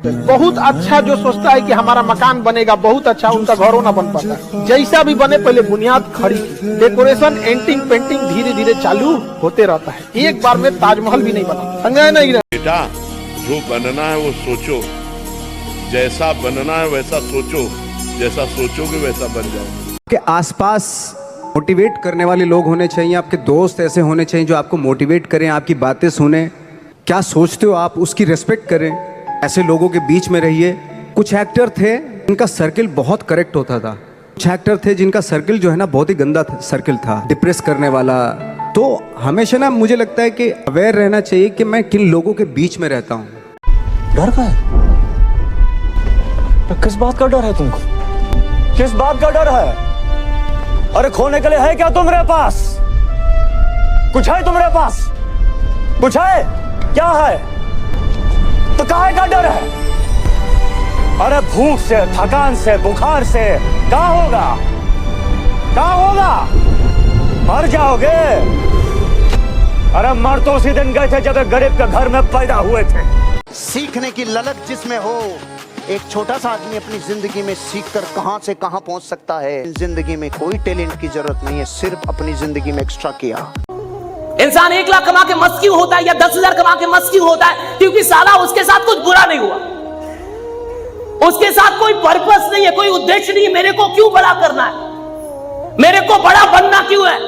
बहुत अच्छा जो सोचता है कि हमारा मकान बनेगा, बहुत अच्छा, उनका घरों ना बन पाता। जैसा भी बने पहले बुनियाद खड़ी की, डेकोरेशन, एंटिंग, पेंटिंग धीरे धीरे चालू होते रहता है। एक बार में ताजमहल भी नहीं बना, समझा नहीं? बेटा, जो बनना है वो सोचो, जैसा बनना है वैसा सोचो, जैसा सोचोगे वैसा बन जाओगे। के आसपास मोटिवेट करने वाले लोग होने चाहिए, आपके दोस्त ऐसे होने चाहिए जो आपको मोटिवेट करें, आपकी बातें सुने, क्या सोचते हो आप उसकी रिस्पेक्ट करें, ऐसे लोगों के बीच में रहिए। कुछ एक्टर थे जिनका सर्किल बहुत करेक्ट होता था, कुछ एक्टर थे जिनका सर्किल जो है ना बहुत ही गंदा सर्किल था, डिप्रेस करने वाला। तो हमेशा ना मुझे लगता है कि अवेयर रहना चाहिए कि मैं किन लोगों के बीच में रहता हूँ। डर का है? किस बात का डर है तुमको? किस बात का डर है? अरे खोने के लिए है क्या तुम्हारे पास? कुछ है तुम्हारे पास? कुछ है? क्या है? तो काहे का डर है? अरे भूख से, थकान से, बुखार से क्या होगा? क्या होगा? मर जाओगे। अरे मर तो उसी दिन गए थे जब गरीब के घर में पैदा हुए थे। सीखने की ललक जिसमें हो, एक छोटा सा आदमी अपनी जिंदगी में सीखकर कहां से कहां पहुंच सकता है। जिंदगी में कोई टैलेंट की जरूरत नहीं है, सिर्फ अपनी जिंदगी में एक्स्ट्रा किया। इंसान 1 लाख कमा के मस्त क्यों होता है या 10,000 कमा के मस्त क्यों होता है? क्योंकि साला उसके साथ कुछ बुरा नहीं हुआ, उसके साथ कोई पर्पस नहीं है, कोई उद्देश्य नहीं है। मेरे को क्यों बड़ा करना है, मेरे को बड़ा बनना क्यों है?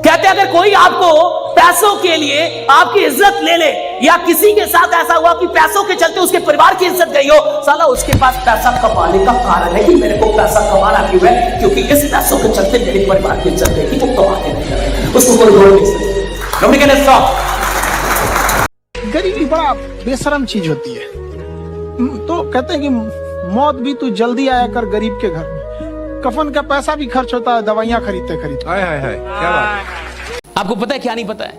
कहते अगर कोई आपको पैसों के लिए आपकी इज्जत ले ले, या किसी के साथ ऐसा हुआ कि पैसों के चलते उसके परिवार की इज्जत गई हो, साला उसके पास पैसा कमाने का कारण है कि मेरे को पैसा कमाना क्यों है, क्योंकि इस पैसों के चलते मेरे परिवार की इज्जत गई, वो कमाने नहीं लगे, उसको कोई रोक नहीं सकता। Nobody can stop. गरीबी बड़ा बेशरम चीज होती है। तो कहते हैं कि मौत भी तू जल्दी आया कर गरीब के घर में। कफन का पैसा भी खर्च होता है, दवाइयां खरीदते खरीदते। हाय हाय हाय, क्या बात। आपको पता है क्या नहीं पता है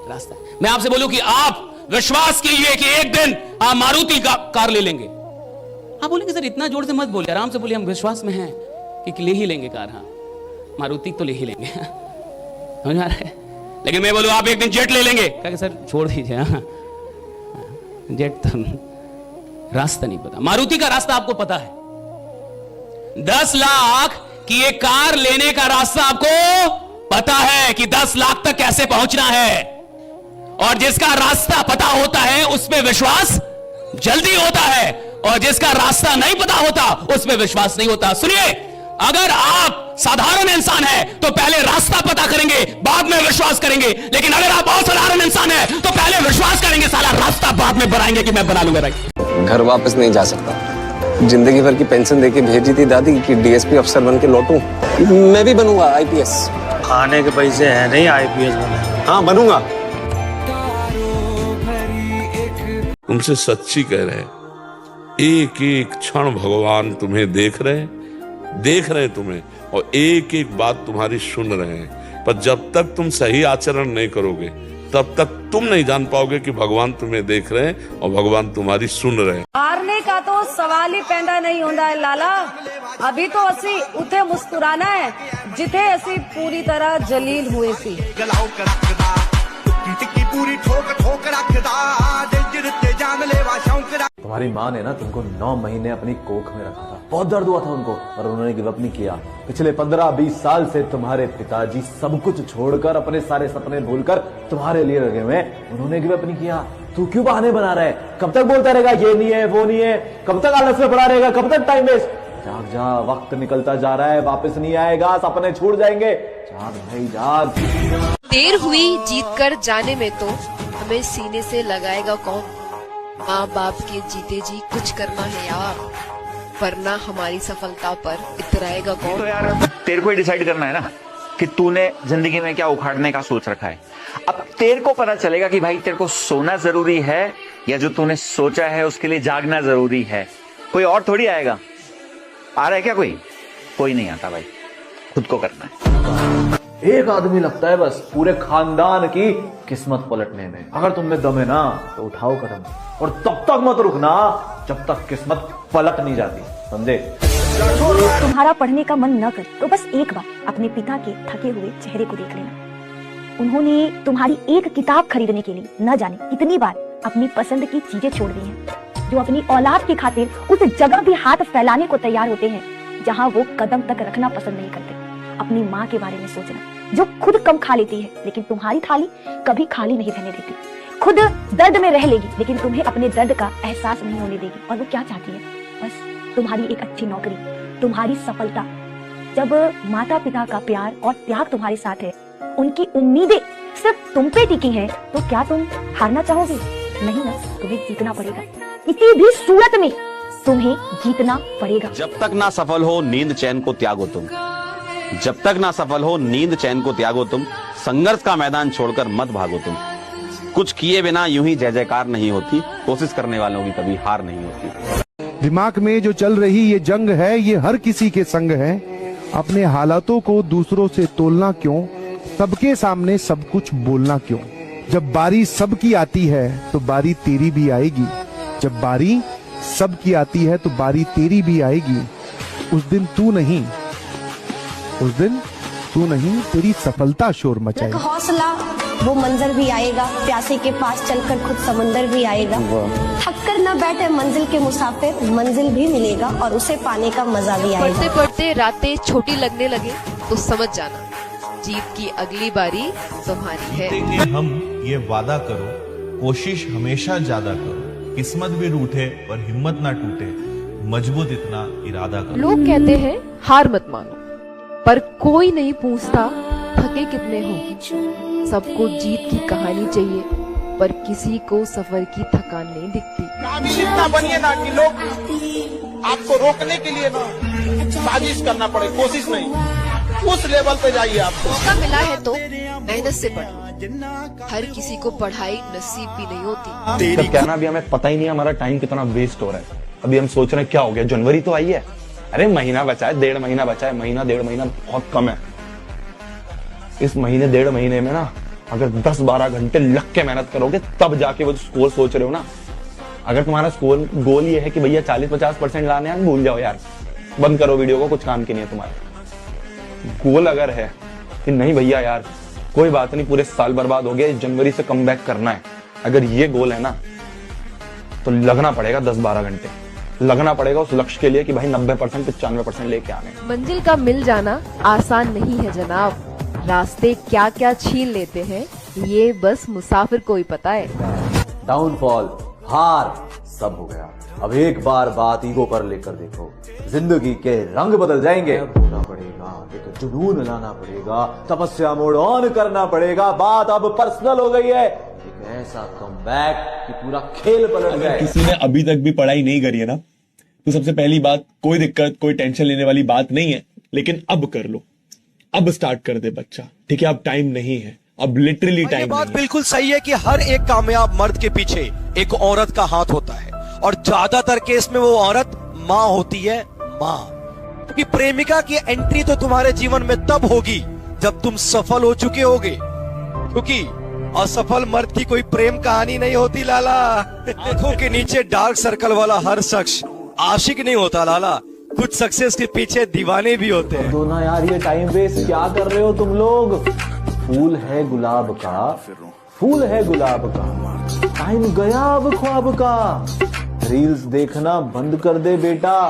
रास्ता? मैं आपसे बोलूं कि आप विश्वास कीजिए कि एक दिन आप मारुति का कार ले लेंगे। आप बोलेंगे सर इतना जोर से मत बोलिए, आराम से बोलिए, हम विश्वास में हैं कि ले ही लेंगे कार। हाँ, मारुति तो ले ही लेंगे, समझ में आ रहा है? लेकिन मैं बोलूं आप एक दिन जेट ले लेंगे, क्या सर छोड़ दीजिए, हाँ जेट तो रास्ता नहीं पता। मारुति का रास्ता आपको पता है, 10 लाख की एक कार लेने का रास्ता आपको पता है कि 10 लाख तक कैसे पहुंचना है, और जिसका रास्ता पता होता है उसमें विश्वास जल्दी होता है, और जिसका रास्ता नहीं पता होता उसमें विश्वास नहीं होता। सुनिए, अगर आप साधारण इंसान हैं तो पहले रास्ता पता करेंगे, बाद में विश्वास करेंगे, लेकिन अगर आप असाधारण इंसान हैं तो पहले विश्वास करेंगे, साला रास्ता बाद में बनाएंगे कि मैं बना लूंगा। भाई घर वापस नहीं जा सकता, जिंदगी भर की पेंशन देके भेजी थी दादी कि डीएसपी अफसर बन के लौटूं। मैं भी बनूंगा आईपीएस। खाने के पैसे हैं नहीं आईपीएस बने। हाँ बनूंगा। तुमसे सच्ची कह रहे हैं, एक एक क्षण भगवान तुम्हें देख रहे हैं तुम्हें, और एक एक बात तुम्हारी सुन रहे हैं। पर जब तक तुम सही आचरण नहीं करोगे तब तक तुम नहीं जान पाओगे कि भगवान तुम्हें देख रहे हैं और भगवान तुम्हारी सुन रहे हैं। हारने का तो सवाल ही पैदा नहीं होता है लाला। अभी तो असी उठे मुस्कुराना है जिथे असी पूरी तरह जलील हुए सी। तुम्हारी माँ ने ना तुमको 9 महीने अपनी कोख में रखा था, बहुत दर्द हुआ था उनको, पर उन्होंने गिव अप नहीं किया। पिछले 15-20 साल से तुम्हारे पिताजी सब कुछ छोड़कर, अपने सारे सपने भूलकर तुम्हारे लिए लगे हुए, उन्होंने गिव अप नहीं किया। तू क्यों बहाने बना रहा है? कब तक बोलता रहेगा ये नहीं है वो नहीं है? कब तक आलस में पड़ा रहेगा? कब तक टाइम वेस्ट? जाग जा, वक्त निकलता जा रहा है, वापस नहीं आएगा, सपने छूट जाएंगे। जाग भाई जाग। देर हुई जीत कर जाने में तो हमें सीने से लगाएगा कौन? माँ बाप के जीते जी कुछ करना है यार, वरना हमारी सफलता पर इतराएगा कौन? तो यार तेरे को ही डिसाइड करना है ना कि तूने जिंदगी में क्या उखाड़ने का सोच रखा है। अब तेरे को पता चलेगा कि भाई तेरे को सोना जरूरी है या जो तूने सोचा है उसके लिए जागना जरूरी है। कोई और थोड़ी आएगा। आ रहा है क्या कोई? कोई नहीं आता भाई, खुद को करना है। एक आदमी लगता है बस पूरे खानदान की किस्मत पलटने में। अगर तुम में दम है ना तो उठाओ कदम, और तब तक मत रुकना जब तक किस्मत पलट नहीं जाती, समझे? तुम्हारा पढ़ने का मन न कर तो बस एक बार अपने पिता के थके हुए चेहरे को देख लेना। उन्होंने तुम्हारी एक किताब खरीदने के लिए न जाने कितनी बार अपनी पसंद की चीजें छोड़ दी हैं। जो अपनी औलाद की खातिर उस जगह भी हाथ फैलाने को तैयार होते हैं जहां वो कदम तक रखना पसंद नहीं करते। अपनी माँ के बारे में सोचना, जो खुद कम खा लेती है लेकिन तुम्हारी थाली कभी खाली नहीं रहने देती। खुद दर्द में रह लेगी लेकिन तुम्हें अपने दर्द का एहसास नहीं होने देगी। और वो क्या चाहती है? बस तुम्हारी एक अच्छी नौकरी, तुम्हारी सफलता। जब माता पिता का प्यार और त्याग तुम्हारे साथ है, उनकी उम्मीदें सिर्फ तुम पे टिकी हैं, तो क्या तुम हारना चाहोगे? नहीं ना, तुम्हें जीतना पड़ेगा। किसी भी सूरत में तुम्हें जीतना पड़ेगा। जब तक ना सफल हो नींद चैन को त्यागो तुम, जब तक ना सफल हो नींद चैन को त्यागो तुम, संघर्ष का मैदान छोड़कर मत भागो तुम। कुछ किए बिना यूं ही जय जयकार नहीं होती, कोशिश करने वालों की कभी हार नहीं होती। दिमाग में जो चल रही ये जंग है, ये हर किसी के संग है। अपने हालातों को दूसरों से तोलना क्यों, सबके सामने सब कुछ बोलना क्यों। जब बारी सबकी आती है तो बारी तेरी भी आएगी। जब बारी सबकी आती है तो बारी तेरी भी आएगी। उस दिन तू नहीं, उस दिन तू नहीं, तेरी सफलता शोर मचाएगी। हौसला, वो मंजर भी आएगा। प्यासे के पास चलकर खुद समंदर भी आएगा। थक कर न बैठे मंजिल के मुसाफिर, मंजिल भी मिलेगा और उसे पाने का मजा भी आएगा। पढ़ते पढ़ते रातें छोटी लगने लगे तो समझ जाना, जीत की अगली बारी तुम्हारी है। हम ये वादा करो, कोशिश हमेशा ज्यादा करो, किस्मत भी रूठे पर हिम्मत ना टूटे, मजबूत इतना इरादा करो। लोग कहते हैं हार मत मानो, पर कोई नहीं पूछता थके कितने हो। सबको जीत की कहानी चाहिए, पर किसी को सफर की थकान नहीं दिखती। काबिल इतना बनिए ना कि लोग आपको रोकने के लिए ना साजिश करना पड़े, कोशिश नहीं, उस लेवल पे जाइए। आपको मौका मिला है तो मेहनत से पढ़ो। हर किसी को पढ़ाई नसीब भी नहीं होती। तब क्या ना, अभी हमें पता ही नहीं हमारा टाइम कितना वेस्ट हो रहा है। अभी हम सोच रहे हैं क्या हो गया, जनवरी तो आई है, अरे महीना बचा है, 1.5 महीना बचा है। महीना 1.5 महीना बहुत कम है। इस महीने 1.5 महीने में ना अगर 10-12 घंटे लग के मेहनत करोगे तब जाके वो स्कोर सोच रहे हो ना। अगर तुम्हारा स्कोर गोल ये है कि भैया 40-50% लाने हैं, भूल जाओ यार, बंद करो वीडियो को, कुछ काम की नहीं है तुम्हारे। गोल अगर है कि नहीं भैया यार कोई बात नहीं, पूरे साल बर्बाद हो गया, जनवरी से कम बैक करना है, अगर ये गोल है ना तो लगना पड़ेगा 10-12 घंटे, लगना पड़ेगा उस लक्ष्य के लिए कि भाई 90% 95% लेके आने। मंजिल का मिल जाना आसान नहीं है जनाब, रास्ते क्या क्या छीन लेते हैं ये बस मुसाफिर को ही पता है। डाउनफॉल, हार, सब हो गया। अब एक बार बात ईगो पर लेकर देखो, जिंदगी के रंग बदल जाएंगे। होना पड़ेगा, एक जुनून लाना पड़ेगा, तपस्या मोड ऑन करना पड़ेगा। बात अब पर्सनल हो गई है, एक ऐसा कमबैक कि पूरा खेल पलट जाए। किसी ने अभी तक भी पढ़ाई नहीं करी है ना, तो सबसे पहली बात, कोई दिक्कत कोई टेंशन लेने वाली बात नहीं है, लेकिन अब कर लो, अब स्टार्ट कर दे बच्चा, ठीक है? अब टाइम नहीं है, अब लिटरली टाइम। ये बात बिल्कुल सही है कि हर एक कामयाब मर्द के पीछे एक औरत का हाथ होता है, और ज्यादातर केस में वो औरत माँ होती है, माँ। क्योंकि प्रेमिका की एंट्री तो तुम्हारे जीवन में तब होगी जब तुम सफल हो चुके होगे, क्योंकि असफल मर्द की कोई प्रेम कहानी नहीं होती लाला। आंखों के नीचे डार्क सर्कल वाला हर शख्स आशिक नहीं होता लाला, कुछ सक्सेस के पीछे दीवाने भी होते हैं। दो ना यार, ये टाइम वेस्ट क्या कर रहे हो तुम लोग? फूल है गुलाब का, फूल है गुलाब का, टाइम गया अब ख्वाब का। रील्स देखना बंद कर दे बेटा,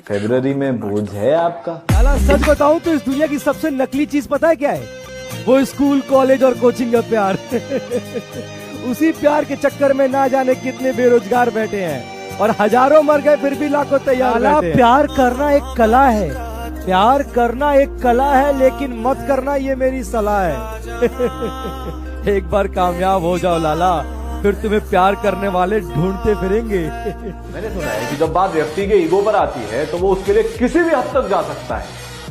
फरवरी में बोझ है आपका। लाला सच बताऊं तो इस दुनिया की सबसे नकली चीज पता है क्या है? वो स्कूल, कॉलेज और कोचिंग का प्यार। उसी प्यार के चक्कर में ना जाने कितने बेरोजगार बैठे हैं, और हजारों मर गए फिर भी लाखों तैयार बैठे हैं। प्यार करना एक कला है, प्यार करना एक कला है, लेकिन मत करना ये मेरी सलाह है। एक बार कामयाब हो जाओ लाला, फिर तुम्हें प्यार करने वाले ढूंढते फिरेंगे। मैंने सुना है कि जब बात व्यक्ति के ईगो पर आती है तो वो उसके लिए किसी भी हद तक जा सकता है।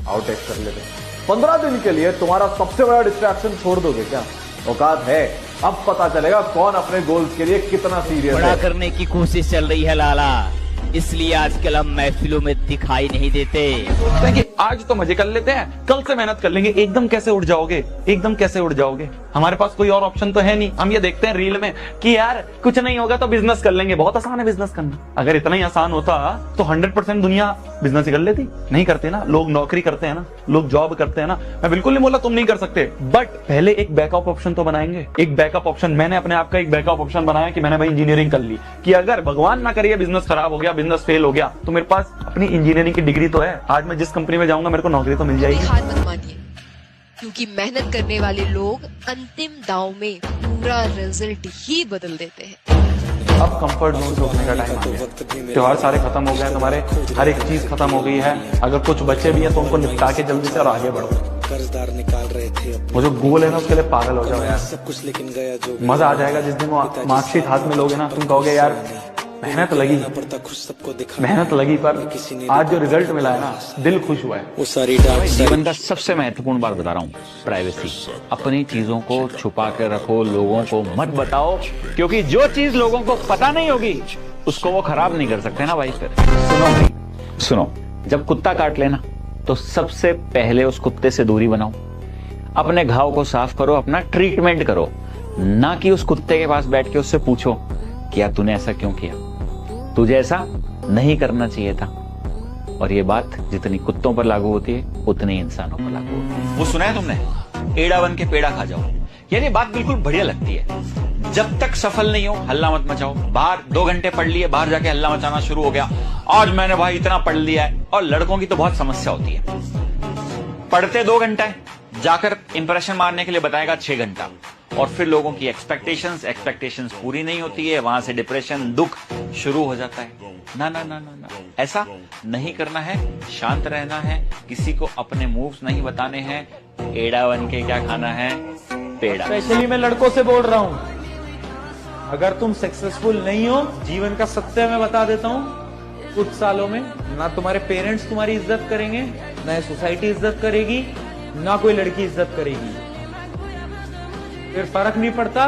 आउटेक कर लेते, 15 दिन के लिए तुम्हारा सबसे बड़ा डिस्ट्रैक्शन छोड़ दोगे क्या? औकात है, अब पता चलेगा कौन अपने गोल्स के लिए कितना सीरियस है। बड़ा करने की कोशिश चल रही है लाला, इसलिए आजकल हम महफिलों में दिखाई नहीं देते। सोचते हैं कि आज तो मजे कर लेते हैं, कल से मेहनत कर लेंगे। एकदम कैसे उठ जाओगे, एकदम कैसे उठ जाओगे? हमारे पास कोई और ऑप्शन तो है नहीं। हम ये देखते हैं रील में कि यार कुछ नहीं होगा तो बिजनेस कर लेंगे। बहुत आसान है बिजनेस करना। अगर इतना ही आसान होता तो 100% दुनिया बिजनेस ही कर लेती। नहीं करते ना, लोग नौकरी करते हैं ना, लोग जॉब करते हैं ना। मैं बिल्कुल नहीं बोला तुम नहीं कर सकते, बट पहले एक बैकअप ऑप्शन तो बनाएंगे। एक बैकअप ऑप्शन, मैंने अपने आप का एक बैकअप ऑप्शन बनाया कि मैंने भाई इंजीनियरिंग कर ली, कि अगर भगवान ना करिए बिजनेस खराब हो गया, बिजनेस फेल हो गया, तो मेरे पास अपनी इंजीनियरिंग की डिग्री तो है। आज मैं जिस कंपनी में जाऊंगा मेरे को नौकरी तो मिल जाएगी। हार मत मानिए, क्योंकि मेहनत करने वाले लोग अंतिम दांव में पूरा रिजल्ट ही बदल देते हैं। अब कंफर्ट जोन से उठने का टाइम आ गया। त्योहार सारे खत्म हो गए हैं, तुम्हारे हर एक चीज खत्म हो गई है। अगर कुछ बच्चे भी हैं तो उनको निपटा के जल्दी से और आगे बढ़ो। वो जो गोल है ना उसके लिए पागल हो जाओ यार। मजा आ जाएगा जिस दिन वो मार्कशीट हाथ में लोगे ना, तुम कहोगे यार मेहनत लगी, मेहनत लगी, पर आज जो रिजल्ट मिला है ना, दिल खुश हुआ है। वो सारी जीवन का सबसे महत्वपूर्ण बात बता रहा हूँ, प्राइवेसी। अपनी चीजों को छुपा के रखो, लोगों को मत बताओ, क्योंकि जो चीज लोगों को पता नहीं होगी उसको वो खराब नहीं कर सकते ना भाई। फिर सुनो भाई, सुनो, जब कुत्ता काट लेना तो सबसे पहले उस कुत्ते से दूरी बनाओ। अपने घाव को साफ करो, अपना ट्रीटमेंट करो, ना कि उस कुत्ते के पास बैठ के उससे पूछो कि यार तूने ऐसा क्यों किया, तुझे ऐसा नहीं करना चाहिए था। और ये बात जितनी कुत्तों पर लागू होती है उतनी इंसानों पर लागू होती है। वो सुना है तुमने, एड़ा बन के पेड़ा खा जाओ? यार ये बात बिल्कुल बढ़िया लगती है। जब तक सफल नहीं हो हल्ला मत मचाओ। बाहर 2 घंटे पढ़ लिए, बाहर जाके हल्ला मचाना शुरू हो गया, आज मैंने भाई इतना पढ़ लिया है। और लड़कों की तो बहुत समस्या होती है, पढ़ते 2 घंटा है, जाकर इंप्रेशन मारने के लिए बताएगा 6 घंटा। और फिर लोगों की एक्सपेक्टेशंस पूरी नहीं होती है, वहां से डिप्रेशन, दुख शुरू हो जाता है। ना ना ना ना ना, ऐसा नहीं करना है, शांत रहना है, किसी को अपने मूव्स नहीं बताने हैं। एड़ा बन के क्या खाना है, पेड़ा। स्पेशली मैं लड़कों से बोल रहा हूं, अगर तुम सक्सेसफुल नहीं हो, जीवन का सत्य मैं बता देता हूं, कुछ सालों में ना तुम्हारे पेरेंट्स तुम्हारी इज्जत करेंगे, ना सोसाइटी इज्जत करेगी, ना कोई लड़की इज्जत करेगी। फिर फर्क नहीं पड़ता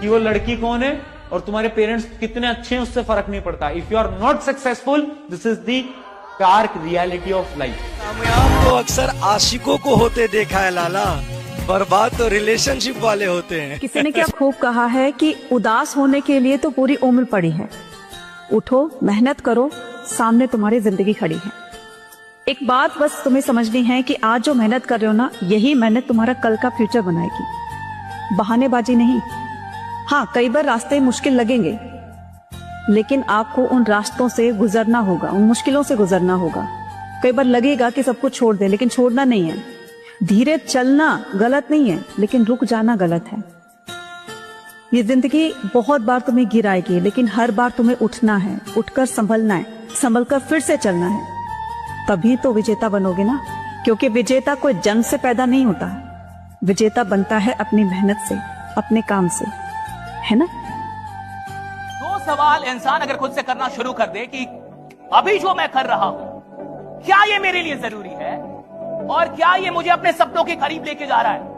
कि वो लड़की कौन है और तुम्हारे पेरेंट्स कितने अच्छे हैं, उससे फर्क नहीं पड़ता। If you are not successful, this is the dark reality of life. कामयाब तो अक्सर आशिकों को होते देखा है लाला, बर्बाद तो रिलेशनशिप वाले होते हैं। किसी ने क्या खूब कहा है कि उदास होने के लिए तो पूरी उम्र पड़ी है, उठो, मेहनत करो, सामने तुम्हारी जिंदगी खड़ी है। एक बात बस तुम्हें समझनी है कि आज जो मेहनत कर रहे हो ना, यही मेहनत तुम्हारा कल का फ्यूचर बनाएगी, बहानेबाजी नहीं। हाँ, कई बार रास्ते मुश्किल लगेंगे, लेकिन आपको उन रास्तों से गुजरना होगा, उन मुश्किलों से गुजरना होगा। कई बार लगेगा कि सब कुछ छोड़ दे, लेकिन छोड़ना नहीं है। धीरे चलना गलत नहीं है, लेकिन रुक जाना गलत है। ये जिंदगी बहुत बार तुम्हें गिराएगी, लेकिन हर बार तुम्हें उठना है, उठकर संभलना है, संभलकर फिर से चलना है, तभी तो विजेता बनोगे ना। क्योंकि विजेता कोई जंग से पैदा नहीं होता है, विजेता बनता है अपनी मेहनत से, अपने काम से, है ना। 2 सवाल इंसान अगर खुद से करना शुरू कर दे कि अभी जो मैं कर रहा हूं, क्या ये मेरे लिए जरूरी है और क्या ये मुझे अपने सपनों के करीब लेके जा रहा है।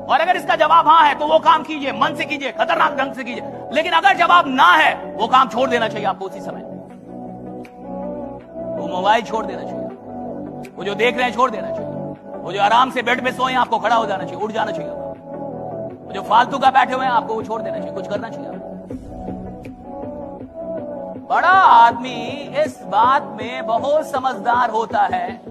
और अगर इसका जवाब हाँ है तो वो काम कीजिए, मन से कीजिए, खतरनाक ढंग से कीजिए। लेकिन अगर जवाब ना है, वो काम छोड़ देना चाहिए आपको उसी समय। वो मोबाइल छोड़ देना चाहिए, वो जो देख रहे हैं छोड़ देना चाहिए, वो जो आराम से बेड पे सोए आपको खड़ा हो जाना चाहिए, उठ जाना चाहिए। वो जो फालतू का बैठे हुए हैं आपको वो छोड़ देना चाहिए, कुछ करना चाहिए। बड़ा आदमी इस बात में बहुत समझदार होता है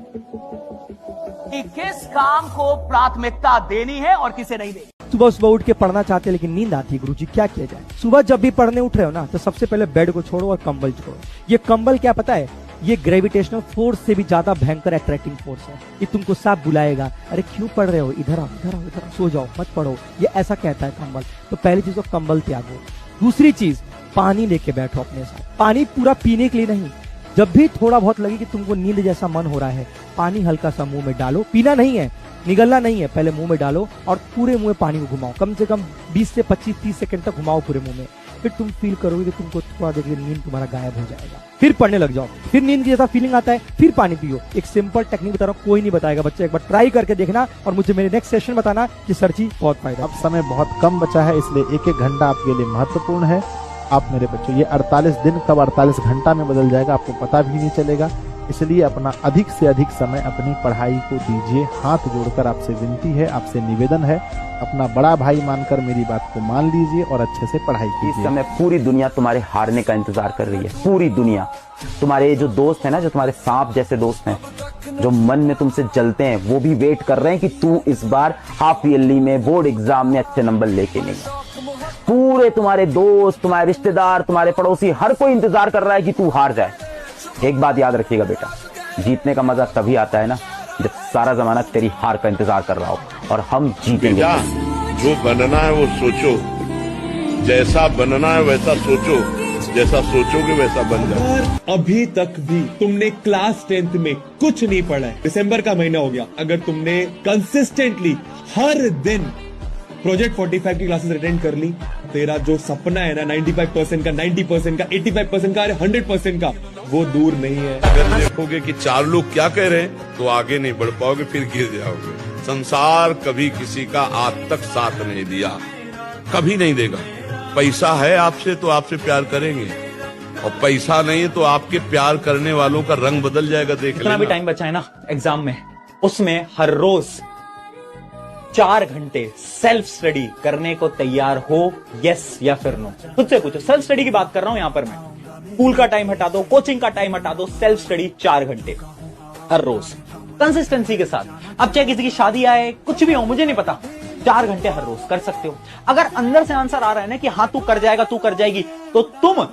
कि किस काम को प्राथमिकता देनी है और किसे नहीं देनी। सुबह सुबह उठ के पढ़ना चाहते हैं लेकिन नींद आती है, गुरुजी क्या किया जाए। सुबह जब भी पढ़ने उठ रहे हो ना, तो सबसे पहले बेड को छोड़ो और कंबल छोड़ो। ये कंबल क्या पता है, ये ग्रेविटेशनल फोर्स से भी ज्यादा भयंकर अट्रैक्टिंग फोर्स है। ये तुमको साफ बुलाएगा, अरे क्यों पढ़ रहे हो, इधर आओ, इधर आओ, इधर आओ, सो जाओ, मत पढ़ो, ये ऐसा कहता है कंबल। तो पहली चीज तो कंबल त्यागो। दूसरी चीज, पानी लेके बैठो अपने साथ। पानी पूरा पीने के लिए नहीं, जब भी थोड़ा बहुत लगे कि तुमको नींद जैसा मन हो रहा है, पानी हल्का सा मुंह में डालो। पीना नहीं है, निगलना नहीं है, पहले मुंह में डालो और पूरे मुंह में पानी को घुमाओ। कम से कम 20 से 25-30 सेकंड तक घुमाओ पूरे मुंह में। फिर तुम फील करोगे कि तुमको थोड़ा देर नींद तुम्हारा गायब हो जाएगा। फिर पढ़ने लग जाओ, फिर नींद जैसा फीलिंग आता है, फिर पानी पियो। एक सिंपल टेक्निक बता रहा हूँ, कोई नहीं बताएगा बच्चे, एक बार ट्राई करके देखना और मुझे मेरे नेक्स्ट सेशन बताना कि सर जी बहुत फायदा। अब समय बहुत कम बचा है, इसलिए 1-1 घंटा आपके लिए महत्वपूर्ण है। आप मेरे बच्चों, ये 48 दिन कब 48 घंटा में बदल जाएगा आपको पता भी नहीं चलेगा। इसलिए अपना अधिक से अधिक समय अपनी पढ़ाई को दीजिए। हाथ जोड़कर आपसे विनती है, आपसे निवेदन है, अपना बड़ा भाई मानकर मेरी बात को मान लीजिए और अच्छे से पढ़ाई कीजिए। इस समय पूरी दुनिया तुम्हारे हारने का इंतजार कर रही है, पूरी दुनिया। तुम्हारे जो दोस्त है ना, जो तुम्हारे सांप जैसे दोस्त हैं, जो मन में तुमसे जलते हैं, वो भी वेट कर रहे हैं कि तू इस बार हाफ ईयरली में, बोर्ड एग्जाम में अच्छे नंबर लेके नहीं। पूरे तुम्हारे दोस्त, तुम्हारे रिश्तेदार, तुम्हारे पड़ोसी, हर कोई इंतजार कर रहा है कि तू हार जाए। एक बात याद रखिएगा बेटा, जीतने का मजा तभी आता है ना जब सारा जमाना तेरी हार का इंतजार कर रहा हो, और हम जीतेंगे। जो बनना है वो सोचो, जैसा बनना है वैसा सोचो, जैसा सोचोगे वैसा बन जाओ। अभी तक भी तुमने क्लास 10th में कुछ नहीं पढ़ा है, दिसंबर का महीना हो गया, अगर तुमने कंसिस्टेंटली हर दिन प्रोजेक्ट 45 की क्लासेस अटेंड कर ली, तेरा जो सपना है ना 95% का, 90% का, 85% का, 100% का, वो दूर नहीं है। अगर देखोगे कि 4 लोग क्या कह रहे हैं तो आगे नहीं बढ़ पाओगे, फिर गिर जाओगे। संसार कभी किसी का आज तक साथ नहीं दिया, कभी नहीं देगा। पैसा है आपसे तो आपसे प्यार करेंगे, और पैसा नहीं है तो आपके प्यार करने वालों का रंग बदल जाएगा। देख जितना भी टाइम बचा है ना एग्जाम में, उसमें हर रोज 4 घंटे सेल्फ स्टडी करने को तैयार हो, यस या फिर नो? खुद से पूछो। सेल्फ स्टडी की बात कर रहा हूं यहां पर मैं। स्कूल का टाइम हटा दो, कोचिंग का टाइम हटा दो, सेल्फ स्टडी 4 घंटे हर रोज कंसिस्टेंसी के साथ। अब चाहे किसी की शादी आए, कुछ भी हो, मुझे नहीं पता, 4 घंटे हर रोज कर सकते हो। अगर अंदर से आंसर आ रहा है ना कि हाँ तू कर जाएगा, तू कर जाएगी, तो तुम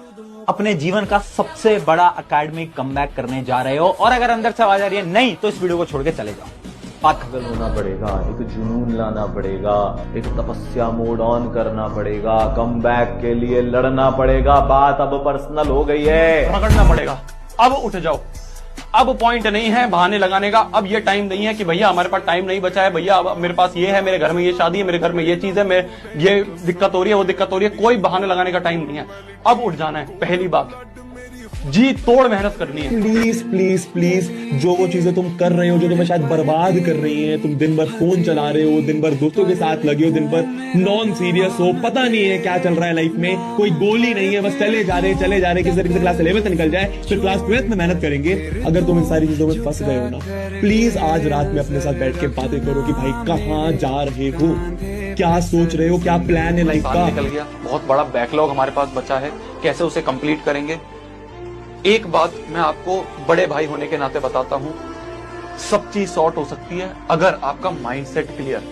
अपने जीवन का सबसे बड़ा एकेडमिक कमबैक करने जा रहे हो। और अगर अंदर से आवाज आ रही है नहीं, तो इस वीडियो को छोड़ के चले जाओ। पागल होना पड़ेगा, एक जुनून लाना पड़ेगा, एक तपस्या मोड ऑन करना पड़ेगा, कमबैक के लिए लड़ना पड़ेगा। बात अब पर्सनल हो गई है, पकड़ना पड़ेगा। अब उठ जाओ, अब पॉइंट नहीं है बहाने लगाने का। अब ये टाइम नहीं है कि भैया हमारे पास टाइम नहीं बचा है, भैया अब मेरे पास ये है, मेरे घर में ये शादी है, मेरे घर में ये चीज है, मैं ये दिक्कत हो रही है, वो दिक्कत हो रही है। कोई बहाने लगाने का टाइम नहीं है, अब उठ जाना है। पहली बात, जी तोड़ मेहनत करनी है। प्लीज प्लीज प्लीज, जो वो चीजें तुम कर रहे हो जो तुम्हें शायद बर्बाद कर रही हैं, तुम दिन भर फोन चला रहे हो, दिन भर दोस्तों के साथ लगे हो, दिन भर नॉन सीरियस हो, पता नहीं है क्या चल रहा है लाइफ में, कोई गोल ही नहीं है, बस चले जा रहे, किसी तरीके से क्लास 11th निकल जाए, फिर क्लास 12th में मेहनत करेंगे। अगर तुम इन सारी चीजों में फंस गए हो ना, प्लीज आज रात में अपने साथ बैठ के बातें करो कि भाई कहाँ जा रहे हो, क्या सोच रहे हो, क्या प्लान है लाइफ का। निकल गया, बहुत बड़ा बैकलॉग हमारे पास बचा है, कैसे उसे कंप्लीट करेंगे। एक बात मैं आपको बड़े भाई होने के नाते बताता हूं, सब चीज सॉर्ट हो सकती है अगर आपका माइंडसेट क्लियर।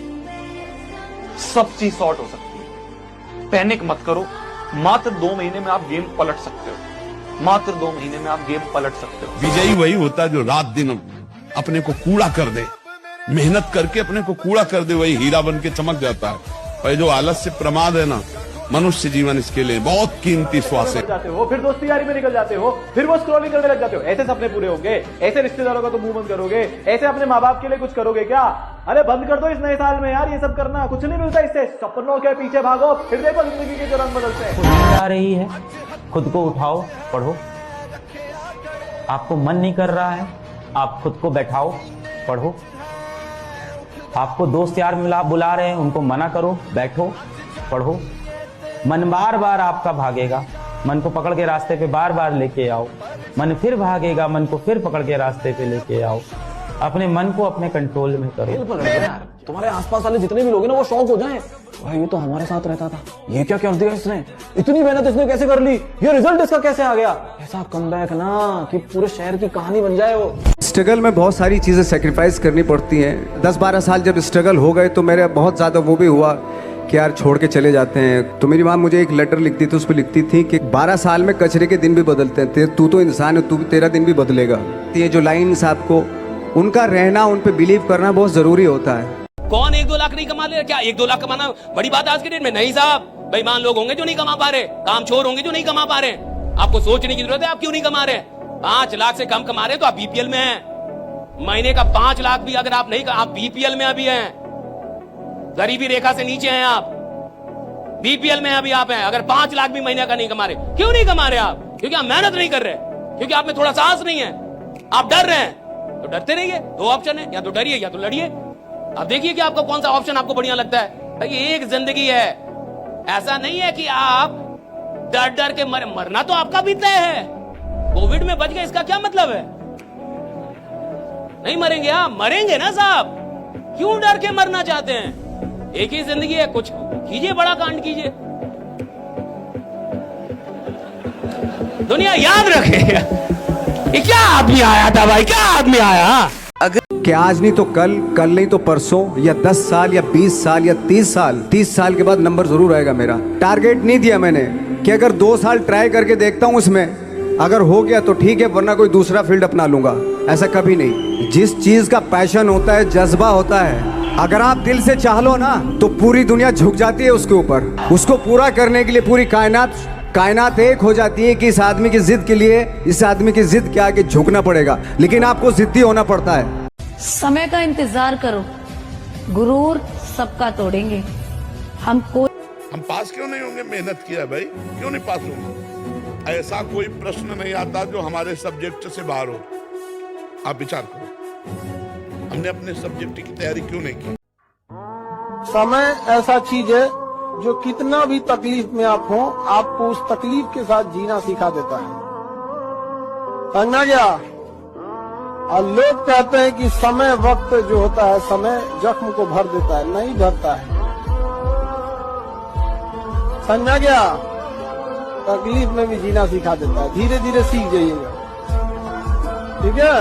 सब चीज सॉर्ट हो सकती है, पैनिक मत करो। मात्र 2 महीने में आप गेम पलट सकते हो, मात्र 2 महीने में आप गेम पलट सकते हो। विजयी वही होता है जो रात दिन अपने को कूड़ा कर दे, मेहनत करके अपने को कूड़ा कर दे, वही हीरा बन के चमक जाता है। और जो आलस्य प्रमाद है ना, मनुष्य जीवन इसके लिए बहुत कीमती श्वास है। जाते हो, फिर दोस्ती यारी में निकल जाते हो, फिर वो स्क्रॉलिंग करने लग जाते हो। ऐसे सपने पूरे होंगे, ऐसे रिश्तेदारों का तो मुंह बंद करोगे, ऐसे अपने माँ बाप के लिए कुछ करोगे क्या? अरे बंद कर दो इस नए साल में यार, ये सब करना कुछ नहीं मिलता इससे। सपनों के पीछे भागो, फिर देखो जिंदगी के जो रंग बदलते हैं। आ रही है, खुद को उठाओ, पढ़ो। आपको मन नहीं कर रहा है, आप खुद को बैठाओ, पढ़ो। आपको दोस्त यार बुला रहे हैं, उनको मना करो, बैठो, पढ़ो। मन बार बार आपका भागेगा, मन को पकड़ के रास्ते पे बार बार लेके आओ। मन फिर भागेगा, मन को फिर पकड़ के रास्ते पे लेके आओ। अपने मन को अपने कंट्रोल में करो। तुम्हारे आसपास वाले जितने भी लोग हैं ना, वो शौक हो जाएं, भाई ये तो हमारे साथ रहता था, ये क्या कर दिया इसने, इतनी मेहनत इसने कैसे कर ली, ये रिजल्ट इसका कैसे आ गया। ऐसा कमबैक ना कि पूरे शहर की कहानी बन जाए। वो स्ट्रगल में बहुत सारी चीज़ें सेक्रीफाइस करनी पड़ती हैं। 10-12 साल जब स्ट्रगल हो गए तो मेरे बहुत ज़्यादा वो भी हुआ कि यार छोड़ के चले जाते हैं। तो मेरी माँ मुझे एक लेटर लिखती थी, उस पर लिखती थी कि 12 साल में कचरे के दिन भी बदलते हैं, तू तो इंसान है, तेरा दिन भी बदलेगा। ये जो लाइन्स आपको उनका रहना, उन पे बिलीव करना बहुत ज़रूरी होता है। कौन 1-2 लाख नहीं कमा ले? क्या 1-2 लाख कमाना बड़ी बात आज के डेट में? नहीं साहब, बेईमान लोग होंगे जो नहीं कमा पा रहे, कामचोर होंगे जो नहीं कमा पा रहे। आपको सोचने की जरूरत है आप क्यों नहीं कमा रहे। 5 लाख से कम कमा रहे तो आप बीपीएल में हैं। महीने का 5 लाख भी अगर आप नहीं, आप बीपीएल में अभी हैं, गरीबी रेखा से नीचे हैं आप, बीपीएल में अभी आप हैं। अगर 5 लाख भी महीने का नहीं कमा रहे, क्यों नहीं कमा रहे आप? क्योंकि आप मेहनत नहीं कर रहे, क्योंकि आप में थोड़ा साहस नहीं है, आप डर रहे हैं। तो डरते रहिए, 2 ऑप्शन है, या तो डरिए या तो लड़िए। अब देखिए कि आपको कौन सा ऑप्शन आपको बढ़िया लगता है। भाई एक जिंदगी है, ऐसा नहीं है कि आप डर डर के मरना तो आपका भी तय है। कोविड में बच गए इसका क्या मतलब है? नहीं मरेंगे आप, मरेंगे ना साहब। क्यों डर के मरना चाहते हैं? एक ही जिंदगी है, कुछ कीजिए, बड़ा कांड कीजिए। दुनिया याद रखे ये क्या आदमी आया था भाई, क्या आदमी आया। अगर कि आज नहीं तो कल, कल नहीं तो परसों, या 10 साल या 20 साल या 30 साल, 30 साल के बाद नंबर जरूर आएगा मेरा। टारगेट नहीं दिया मैंने कि अगर 2 साल ट्राई करके देखता हूं इसमें, अगर हो गया तो ठीक है, वरना कोई दूसरा फील्ड अपना लूंगा। ऐसा कभी नहीं। जिस चीज का पैशन होता है, जज्बा होता है, अगर आप दिल से चाह लो ना तो पूरी दुनिया झुक जाती है उसके ऊपर। उसको पूरा करने के लिए पूरी कायनात एक हो जाती है कि इस आदमी की जिद के लिए, इस आदमी की जिद के आगे झुकना पड़ेगा। लेकिन आपको जिद्दी होना पड़ता है। समय का इंतजार करो, गुरूर सबका तोड़ेंगे। हम पास क्यों नहीं होंगे? मेहनत किया भाई, क्यों नहीं पास होंगे? ऐसा कोई प्रश्न नहीं आता जो हमारे सब्जेक्ट से बाहर हो। आप विचार करो, हमने अपने सब्जेक्ट की तैयारी क्यों नहीं की? समय ऐसा चीज है जो कितना भी तकलीफ में आप हो, आपको उस तकलीफ के साथ जीना सिखा देता है। समझना क्या? और लोग कहते हैं कि समय, वक्त जो होता है, समय जख्म को भर देता है। नहीं भरता है। समझना क्या? तकलीफ में भी जीना सिखा देता है। धीरे धीरे सीख जाइएगा, ठीक है?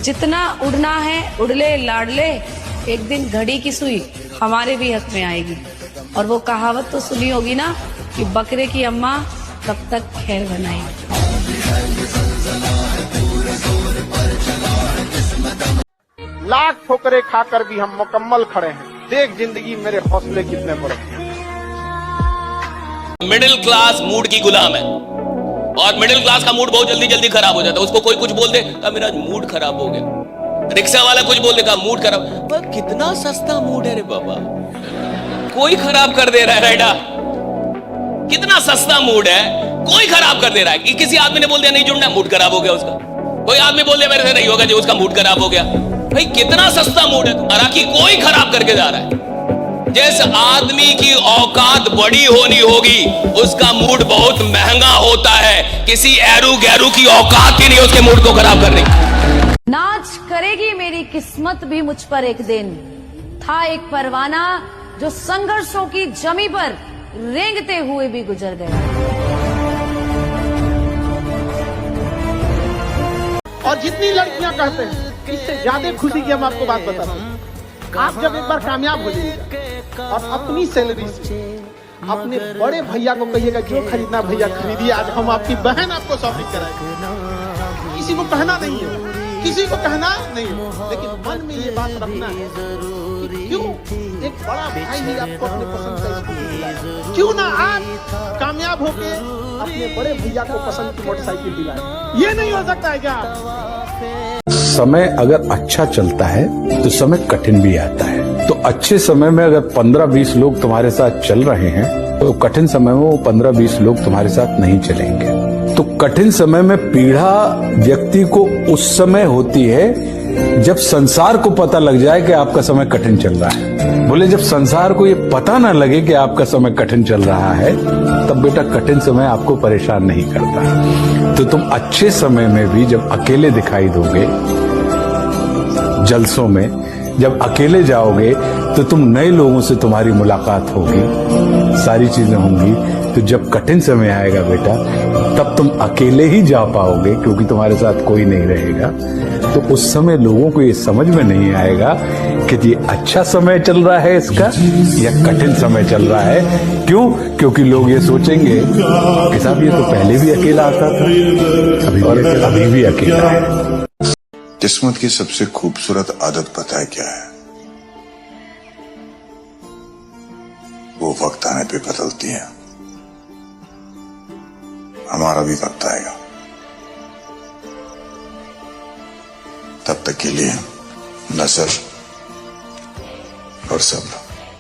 जितना उड़ना है उड़ ले लाडले, एक दिन घड़ी की सुई हमारे भी हक में आएगी। और वो कहावत तो सुनी होगी ना कि बकरे की अम्मा कब तक खैर बनाएगी। लाख ठोकरे खाकर भी हम मुकम्मल खड़े हैं। देख जिंदगी मेरे हौसले कितने बड़े हैं। मिडिल क्लास मूड की गुलाम है, और मिडिल क्लास का मूड बहुत जल्दी जल्दी खराब हो जाता है। उसको कोई कुछ बोल दे का मेरा मूड खराब हो गया, रिक्शा वाला कुछ बोल दे का मूड खराब। कितना सस्ता मूड है रे बाबा, कोई खराब कर दे रहा है। राइडा कितना सस्ता मूड है, कोई खराब कर दे रहा है। किसी आदमी ने बोल दिया नहीं जुड़ना, मूड खराब हो गया उसका। कोई आदमी बोल दिया मेरे से नहीं होगा जी, उसका मूड खराब हो गया। भाई कितना सस्ता मूड है तुम्हारा कि कोई खराब करके जा रहा है। जिस आदमी की औकात बड़ी होनी होगी उसका मूड बहुत महंगा होता है। किसी एरू गैरू की औकात ही नहीं उसके मूड को खराब करने की। नाच करेगी मेरी किस्मत भी मुझ पर एक दिन। था एक परवाना जो संघर्षों की जमी पर रेंगते हुए भी गुजर गया। और जितनी लड़कियां कहते हैं, इससे ज्यादा खुशी की हम आपको बात बताते हैं। आप जब एक बार कामयाब हो जाइएगा और अपनी सैलरी से अपने बड़े भैया को कहिएगा जो खरीदना भैया खरीदिए, आज हम आपकी बहन आपको शॉपिंग कराएंगे। किसी को कहना नहीं है, किसी को कहना नहीं है, लेकिन मन में ये बात रखना है कि क्यों एक बड़ा भाई ही आपको अपने पसंद का स्कूटी दिलाए, क्यों ना आप कामयाब होके अपने बड़े भैया को पसंद की मोटरसाइकिल दिलाए। ये नहीं हो सकता है क्या? समय अगर अच्छा चलता है तो समय कठिन भी आता है। तो अच्छे समय में अगर 15-20 लोग तुम्हारे साथ चल रहे हैं तो कठिन समय में वो 15-20 लोग तुम्हारे साथ नहीं चलेंगे। तो कठिन समय में पीड़ा व्यक्ति को उस समय होती है जब संसार को पता लग जाए कि आपका समय कठिन चल रहा है। बोले जब संसार को ये पता ना लगे कि आपका समय कठिन चल रहा है तब बेटा कठिन समय आपको परेशान नहीं करता। तो तुम अच्छे समय में भी जब अकेले दिखाई दोगे, जलसों में जब अकेले जाओगे तो तुम नए लोगों से तुम्हारी मुलाकात होगी, सारी चीजें होंगी। तो जब कठिन समय आएगा बेटा तब तुम अकेले ही जा पाओगे क्योंकि तुम्हारे साथ कोई नहीं रहेगा। तो उस समय लोगों को ये समझ में नहीं आएगा कि ये अच्छा समय चल रहा है इसका या कठिन समय चल रहा है। क्यों? क्योंकि लोग ये सोचेंगे कि साहब ये तो पहले भी अकेला आता था, अभी भी अकेला है। किस्मत की सबसे खूबसूरत आदत पता है क्या है? वो वक्त आने पे बदलती है। हमारा भी वक्त आएगा, तब तक के लिए नजर और सब्र।